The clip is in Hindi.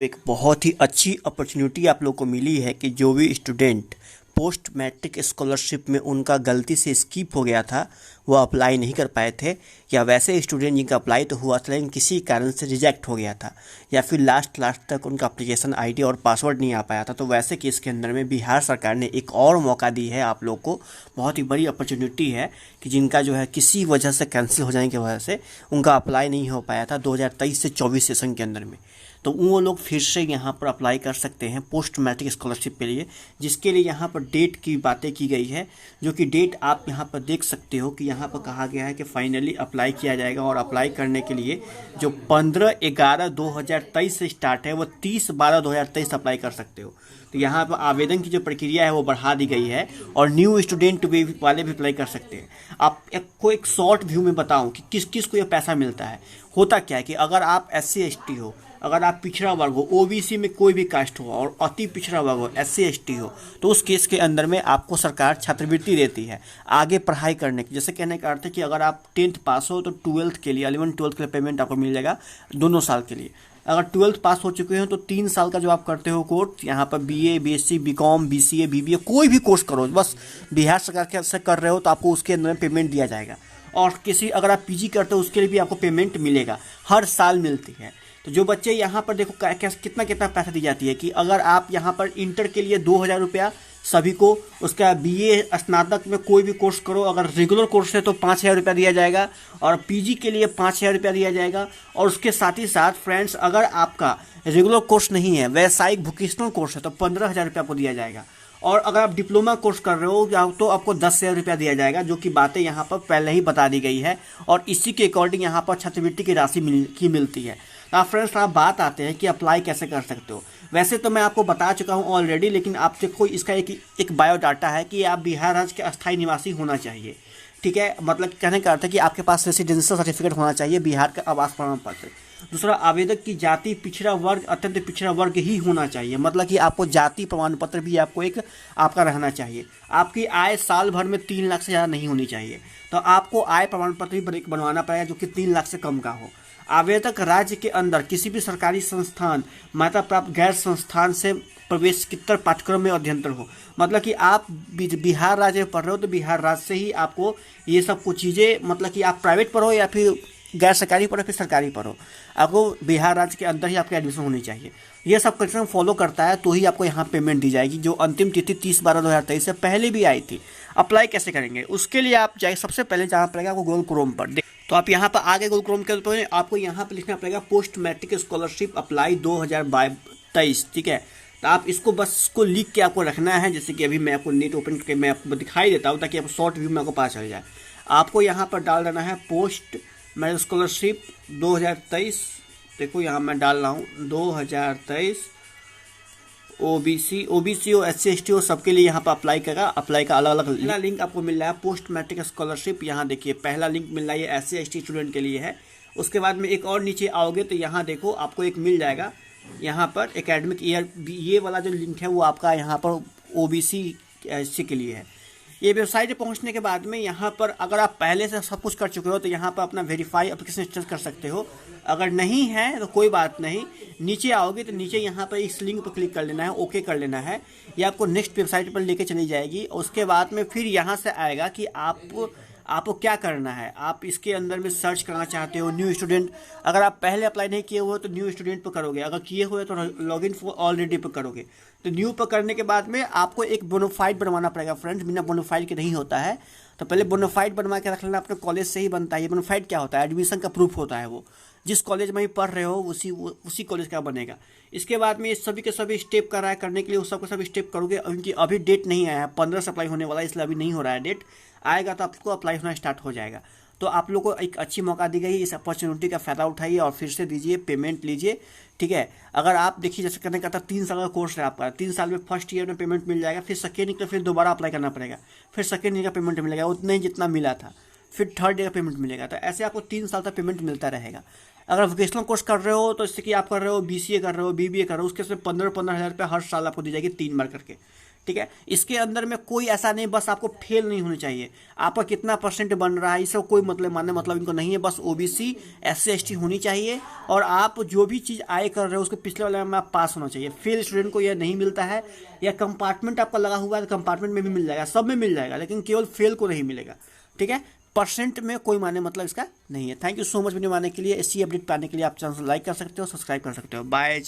एक बहुत ही अच्छी अपॉर्चुनिटी आप लोग को मिली है कि जो भी स्टूडेंट पोस्ट मैट्रिक स्कॉलरशिप में उनका गलती से स्किप हो गया था, वो अप्लाई नहीं कर पाए थे, या वैसे स्टूडेंट जिनका अप्लाई तो हुआ था लेकिन किसी कारण से रिजेक्ट हो गया था, या फिर लास्ट तक उनका एप्लीकेशन आईडी और पासवर्ड नहीं आ पाया था, तो वैसे केस के अंदर में बिहार सरकार ने एक और मौका दी है आप लोग को। बहुत ही बड़ी अपॉर्चुनिटी है कि जिनका जो है किसी वजह से कैंसिल हो जाने की वजह से उनका अप्लाई नहीं हो पाया था 2023 से 24 सेशन के अंदर में, तो वो लोग फिर से यहाँ पर अप्लाई कर सकते हैं पोस्ट मैट्रिक स्कॉलरशिप के लिए, जिसके लिए यहाँ पर डेट की बातें की गई है, जो कि डेट आप यहाँ पर देख सकते हो कि यहाँ पर कहा गया है कि फाइनली अप्लाई किया जाएगा। और अप्लाई करने के लिए जो 15/11/2023 से स्टार्ट है वो 30/12/2023 अप्लाई कर सकते हो। तो यहाँ पर आवेदन की जो प्रक्रिया है वो बढ़ा दी गई है और न्यू स्टूडेंट वाले भी अप्लाई कर सकते हैं। आपको एक शॉर्ट व्यू में बताऊं कि किस किस को ये पैसा मिलता है। होता क्या है कि अगर आप SC ST हो, अगर आप पिछड़ा वर्ग हो, OBC में कोई भी कास्ट हो और अति पिछड़ा वर्ग हो, SC ST हो, तो उस केस के अंदर में आपको सरकार छात्रवृत्ति देती है आगे पढ़ाई करने की। जैसे कहने का अर्थ है कि अगर आप 10th पास हो तो 12th के लिए 11-12th के लिए पेमेंट आपको मिल जाएगा दोनों साल के लिए। अगर 12th पास हो चुके हो तो 3 साल का जो आप करते हो कोर्स, यहाँ पर BA BSc BCom BCA BBA कोई भी कोर्स करो, बस बिहार सरकार से कर रहे हो तो आपको उसके अंदर में पेमेंट दिया जाएगा। और किसी अगर आप PG करते हो उसके लिए भी आपको पेमेंट मिलेगा, हर साल मिलती है। तो जो बच्चे यहाँ पर देखो कितना कितना पैसा दी जाती है कि अगर आप यहाँ पर इंटर के लिए 2000 रुपया सभी को, उसका BA स्नातक में कोई भी कोर्स करो, अगर रेगुलर कोर्स है तो 5000 रुपया दिया जाएगा और PG के लिए 5000 रुपया दिया जाएगा। और उसके साथ ही साथ फ्रेंड्स, अगर आपका रेगुलर कोर्स नहीं है, व्यावसायिक वोकेशनल कोर्स है, तो 15000 रुपया आपको दिया जाएगा। और अगर आप डिप्लोमा कोर्स कर रहे हो तो आपको 10,000 रुपया दिया जाएगा, जो कि बातें यहाँ पर पहले ही बता दी गई है और इसी के अकॉर्डिंग यहाँ पर छात्रवृत्ति की राशि मिलती है। अब फ्रेंड्स, आप बात आते हैं कि अप्लाई कैसे कर सकते हो। वैसे तो मैं आपको बता चुका हूँ ऑलरेडी, लेकिन आप देखो इसका एक बायोडाटा है कि आप बिहार राज्य के अस्थायी निवासी होना चाहिए। ठीक है, मतलब कहने का अर्थ है कि आपके पास रेसिडेंशियल सर्टिफिकेट होना चाहिए, बिहार का आवास प्रमाण पत्र। दूसरा, आवेदक की जाति पिछड़ा वर्ग, अत्यंत पिछड़ा वर्ग ही होना चाहिए, मतलब कि आपको जाति प्रमाण पत्र भी आपको एक आपका रहना चाहिए। आपकी आय साल भर में 3 लाख से ज़्यादा नहीं होनी चाहिए, तो आपको आय प्रमाण पत्र भी बनवाना पड़ेगा जो कि 3 लाख से कम का हो। आवेदक राज्य के अंदर किसी भी सरकारी संस्थान, मान्यता प्राप्त गैर संस्थान से प्रवेशितर पाठ्यक्रम में अध्ययनरत हो, मतलब कि आप बिहार राज्य में पढ़ रहे हो तो बिहार राज्य से ही आपको ये सब कुछ चीज़ें, मतलब कि आप प्राइवेट पढ़ो या फिर गैर सरकारी पढ़ो फिर सरकारी पढ़ो, आपको बिहार राज्य के अंदर ही आपकी एडमिशन होनी चाहिए। ये सब कंडीशन फॉलो करता है तो ही आपको यहाँ पेमेंट दी जाएगी, जो अंतिम तिथि 30/12/2023 से पहले भी आई थी। अप्लाई कैसे करेंगे उसके लिए आप जाए, सबसे पहले जाना पड़ेगा आपको गूगल क्रोम पर। तो आप यहाँ पर आगे गूगल क्रोम के ऊपर आपको यहाँ पर लिखना पड़ेगा पोस्ट मैट्रिक स्कॉलरशिप अप्लाई 2023। ठीक है, तो आप इसको बस इसको लिख के आपको रखना है। जैसे कि अभी मैं आपको नेट ओपन करके मैं आपको दिखाई देता हूँ ताकि आप शॉर्ट व्यू में आपको पता चल जाए। आपको यहाँ पर डाल देना है पोस्ट मैट्रिक स्कॉलरशिप 2023। देखो यहाँ मैं डाल रहा हूँ 2023। ओबीसी और SC ST हो सबके लिए यहाँ पर अप्लाई करेगा। अप्लाई का अलग अलग लिंक आपको मिल रहा है पोस्ट मैट्रिक स्कॉलरशिप। यहाँ देखिए पहला लिंक मिल रहा है, ये SC ST स्टूडेंट के लिए है। उसके बाद में एक और नीचे आओगे तो यहाँ देखो आपको एक मिल जाएगा, यहाँ पर एकेडमिक ईयर, ये वाला जो लिंक है वो आपका यहाँ पर OBC SC के लिए है। ये वेबसाइट पे पहुंचने के बाद में यहाँ पर अगर आप पहले से सब कुछ कर चुके हो तो यहाँ पर अपना वेरीफाई एप्लीकेशन स्टेटस कर सकते हो। अगर नहीं है तो कोई बात नहीं, नीचे आओगे तो नीचे यहाँ पर इस लिंक पर क्लिक कर लेना है, ओके कर लेना है। ये आपको नेक्स्ट वेबसाइट पर लेके चली जाएगी। उसके बाद में फिर यहाँ से आएगा कि आपको क्या करना है। आप इसके अंदर में सर्च करना चाहते हो न्यू स्टूडेंट, अगर आप पहले अप्लाई नहीं किए हुए तो न्यू स्टूडेंट पर करोगे, अगर किए हुए तो लॉगिन फॉर ऑलरेडी पर करोगे। तो न्यू पर करने के बाद में आपको एक बोनाफाइड बनवाना पड़ेगा फ्रेंड्स, बिना बोनाफाइड के नहीं होता है। तो पहले बोनाफाइड बनवा के रख लेना, अपने कॉलेज से ही बनता है। ये बोनाफाइड क्या होता है? एडमिशन का प्रूफ होता है, वो जिस कॉलेज में पढ़ रहे हो उसी कॉलेज का बनेगा। इसके बाद में सभी के सभी स्टेप कर रहा है, करने के लिए उस सबके सभी स्टेप करोगे। उनकी अभी डेट नहीं आया है, 15 से अप्लाई होने वाला है, इसलिए अभी नहीं हो रहा है। डेट आएगा तो आपको अप्लाई होना स्टार्ट हो जाएगा। तो आप लोग को एक अच्छी मौका दी गई, इस अपॉर्चुनिटी का फ़ायदा उठाइए और फिर से दीजिए, पेमेंट लीजिए। ठीक है, अगर आप देखिए जैसे करने का था 3 साल का कोर्स है आपका, 3 साल में फर्स्ट ईयर में पेमेंट मिल जाएगा, फिर सेकेंड ईयर फिर दोबारा अप्लाई करना पड़ेगा, फिर सेकेंड ईयर का पेमेंट मिलेगा उतना ही जितना मिला था, फिर थर्ड ईयर का पेमेंट मिलेगा। तो ऐसे आपको 3 साल तक पेमेंट मिलता रहेगा। अगर वोकेशनल कोर्स कर रहे हो तो जैसे कि आप कर रहे हो BCA कर रहे हो BBA कर रहे हो, उसके से 15-15 हज़ार रुपये हर साल आपको दी जाएगी 3 बार करके। ठीक है। इसके अंदर में कोई ऐसा नहीं, बस आपको फेल नहीं होनी चाहिए, आपका कितना परसेंट बन रहा है इससे कोई मतलब इनको नहीं है। बस ओबीसी SC ST होनी चाहिए, और आप जो भी चीज़ आय कर रहे हो उसके पिछले वाले में आप पास होना चाहिए। फेल स्टूडेंट को यह नहीं मिलता है, या कंपार्टमेंट आपका लगा हुआ है तो कंपार्टमेंट में भी मिल जाएगा, सब में मिल जाएगा, लेकिन केवल फेल को नहीं मिलेगा, ठीक है। परसेंट में कोई माने मतलब इसका नहीं है। Thank you so much video मानने के लिए। इसी अपडेट पाने के लिए आप चैनल को लाइक कर सकते हो, सब्सक्राइब कर सकते हो। बाय।